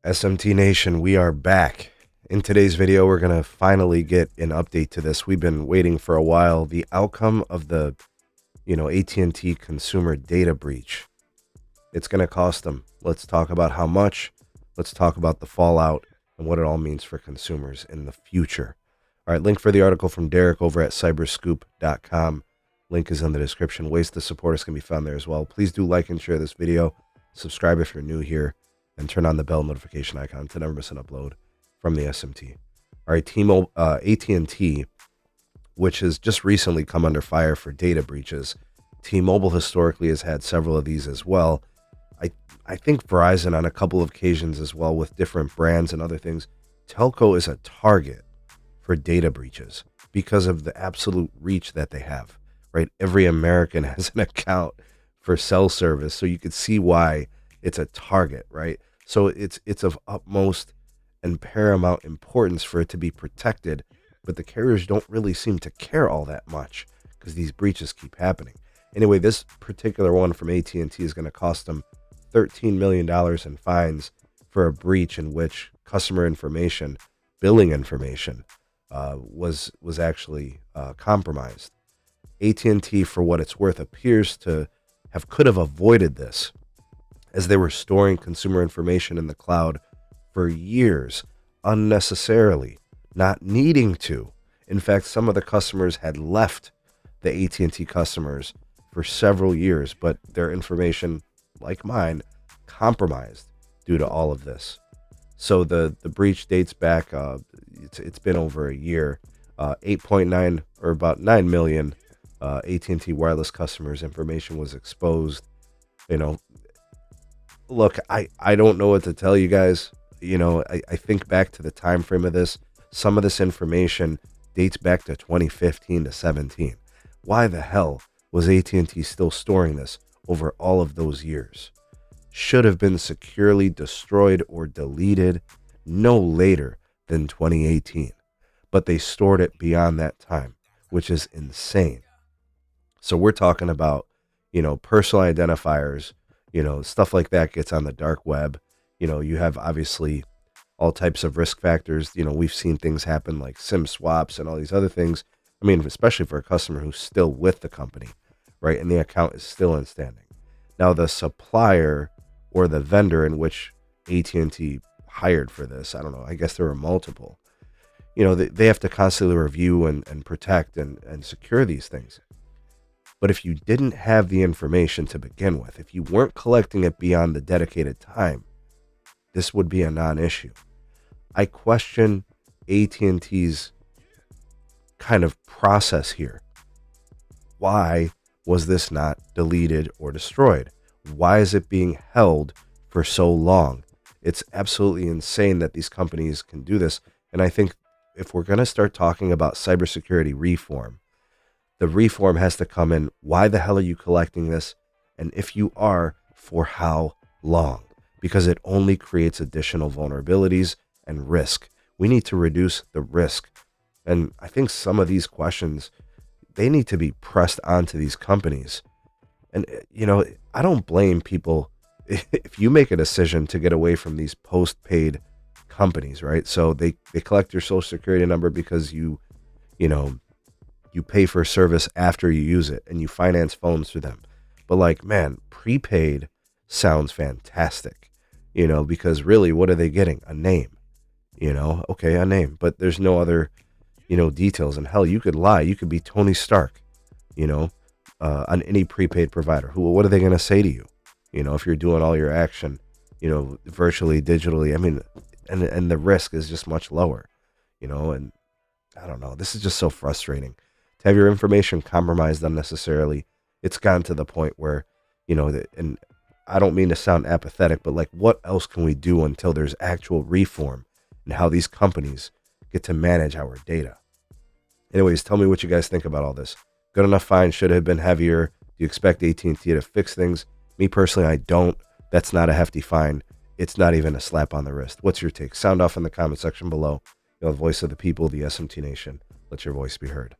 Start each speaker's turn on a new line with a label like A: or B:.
A: SMT Nation, we are back. In today's video, we're going to finally get an update to this. We've been waiting for a while. The outcome of the, AT&T consumer data breach. It's going to cost them. Let's talk about how much. Let's talk about the fallout and what it all means for consumers in the future. All right, link for the article from Derek over at cyberscoop.com. Link is in the description. Ways to support us can be found there as well. Please do like and share this video. Subscribe if you're new here. And turn on the bell notification icon to never miss an upload from the SMT. All right, AT&T, which has just recently come under fire for data breaches. T-Mobile historically has had several of these as well. I think Verizon on a couple of occasions as well with different brands and other things. Telco is a target for data breaches because of the absolute reach that they have, right? Every American has an account for cell service, so you could see why it's a target, right? So it's of utmost and paramount importance for it to be protected, but the carriers don't really seem to care all that much because these breaches keep happening. Anyway, this particular one from AT&T is going to cost them $13 million in fines for a breach in which customer information, billing information, was actually compromised. AT&T, for what it's worth, appears to could have avoided this, as they were storing consumer information in the cloud for years unnecessarily, not needing to. In fact, some of the customers had left the AT&T customers for several years, but their information, like mine, compromised due to all of this. So the breach dates back, it's been over a year. 8.9 or about 9 million AT&T wireless customers' information was exposed. Look, I don't know what to tell you guys. I think back to the time frame of this. Some of this information dates back to 2015 to 17. Why the hell was AT&T still storing this over all of those years? Should have been securely destroyed or deleted no later than 2018. But they stored it beyond that time, which is insane. So we're talking about, personal identifiers, stuff like that gets on the dark web. You have obviously all types of risk factors. We've seen things happen like SIM swaps and all these other things. I mean, especially for a customer who's still with the company, right? And the account is still in standing. Now, the supplier or the vendor in which AT&T hired for this, I don't know, I guess there were multiple. They have to constantly review and protect and secure these things. But if you didn't have the information to begin with, if you weren't collecting it beyond the dedicated time, this would be a non-issue. I question AT&T's kind of process here. Why was this not deleted or destroyed? Why is it being held for so long? It's absolutely insane that these companies can do this. And I think if we're going to start talking about cybersecurity reform, the reform has to come in. Why the hell are you collecting this? And if you are, for how long? Because it only creates additional vulnerabilities and risk. We need to reduce the risk. And I think some of these questions, they need to be pressed onto these companies. And, I don't blame people if you make a decision to get away from these post-paid companies, right? So they collect your social security number because you pay for a service after you use it and you finance phones through them. But prepaid sounds fantastic, because really, what are they getting? A name, okay, a name, but there's no other, details. And hell, you could lie. You could be Tony Stark, on any prepaid provider. What are they going to say to you? If you're doing all your action, virtually, digitally, I mean, and the risk is just much lower, and I don't know. This is just so frustrating. To have your information compromised unnecessarily, it's gotten to the point where, and I don't mean to sound apathetic, but what else can we do until there's actual reform and how these companies get to manage our data? Anyways, tell me what you guys think about all this. Good enough fine? Should have been heavier? Do you expect AT&T to fix things? Me personally, I don't. That's not a hefty fine. It's not even a slap on the wrist. What's your take? Sound off in the comment section below. The voice of the people, the SMT Nation. Let your voice be heard.